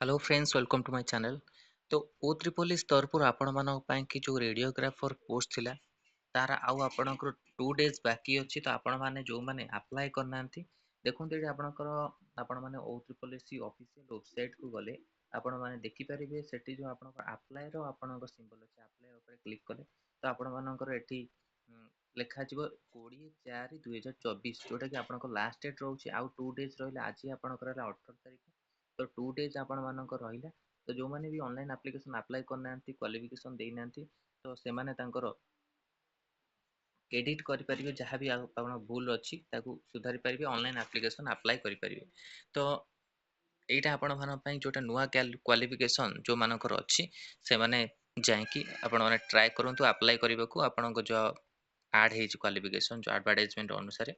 Hello friends, welcome to my channel. तो ओ triple तरफ आपण मानक ପାଇଁ कि जो रेडियोग्राफर पोस्ट थिला तार आउ आपणकर 2 डेज बाकी अछि। तो आपण माने जो माने अप्लाई करना देखो ये आपणकर आपण माने ओ ट्रिपल एस ऑफिशियल वेबसाइट को गले आपण माने देखि परिबे सेठी जो आपणकर अप्लाई रो आपणकर सिंबल अछि अप्लाई ऊपर क्लिक कले तो आपण मानकर एठी लेखा जिवो 20/4/2024 जोटा कि आपणकर लास्ट डेट रहउछि आउ 2 डेज रहिले आज आपणकर 18 तारिख। तो 2 डेज आपण मानकर रहिला। तो जो माने भी ऑनलाइन एप्लीकेशन अप्लाई करना क्वालिफिकेशन देना तो से माने तांकर एडिट करि परिबे जहाँ भी आपण भूल अछि ताकू सुधारी परिबे ऑनलाइन एप्लीकेशन अप्लाई करि परिबे। तो एटा आपण मान पई जोटा नुवा क्वालिफिकेशन जो मानकर अछि से माने जायकि आपण माने ट्राई करंतु अप्लाई करबाकू आपण को जो ऐड हे क्वालिफिकेशन जो एडवर्टाइजमेंट अनुसार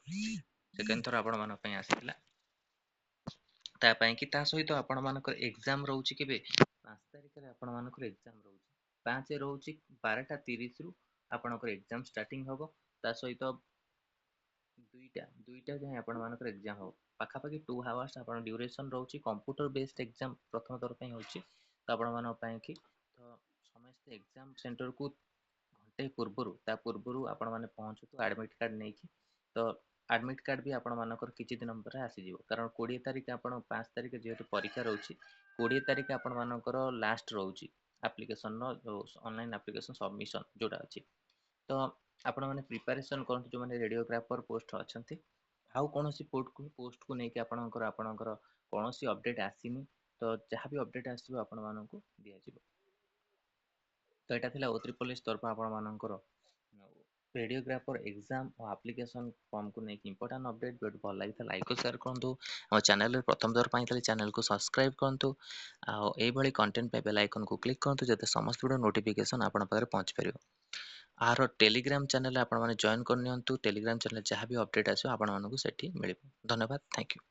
सेकेंड थर आपण मान पई आसीला। ता ପାଇଁ कि ता सहित आपण मानकर एग्जाम रहउछि केबे 5 तारिख रे आपण मानकर एग्जाम रहउछि 5 रहउछि 12:30 रु आपणकर एग्जाम स्टार्टिंग हबो। ता सहित दुईटा जाय आपण मानकर एग्जाम हो पाखापाखि 2 आवर्स आपण ड्यूरेशन रहउछि कंप्यूटर बेस्ड एग्जाम प्रथम तौर पे होछि। तो आपण मान पई कि तो समस्त एग्जाम सेंटर को घंटे पूर्वरु आपण माने पहुंचतु एडमिट कार्ड नै कि। तो एडमिट कार्ड भी आपण मानकर किछि दिन पर आसी जिवो कारण 20 तारिख आपण 5 तारिख जेहेतु परीक्षा रहउछि 20 तारिख आपण मानकर लास्ट रहउछि एप्लीकेशन नो जो ऑनलाइन एप्लीकेशन सबमिशन जोटा अछि। तो आपण माने प्रिपरेशन करंतु जो माने रेडियोग्राफर पोस्ट अछंती आउ कोनोसी पोस्ट को नेकी आपणकर कोनोसी अपडेट आसीनी। तो जहाँ भी अपडेट आसीबो आपण मानकु दिया जिवो। तो एटा थिला ओ ट्रिपल एस तरफ आपण मानकर रेडियोग्राफर एग्जाम और एप्लीकेशन फॉर्म को नेकी इंपोर्टेंट अपडेट वीडियो भल लागिता लाइक और शेयर करंतु। और चैनल रे प्रथम दर पाई तले चैनल को सब्सक्राइब करंतु। आ एई भली कंटेंट पे बेल आइकन को क्लिक करंतु जते समस्त वीडियो नोटिफिकेशन आपण पाखरे पहुंच परिबो। आरो टेलीग्राम चैनल आपण माने जॉइन कर नियंतु। टेलीग्राम चैनल जहाँ भी अपडेट आसो आपण मानकु सेठी मिलिबो। धन्यवाद, थैंक यू।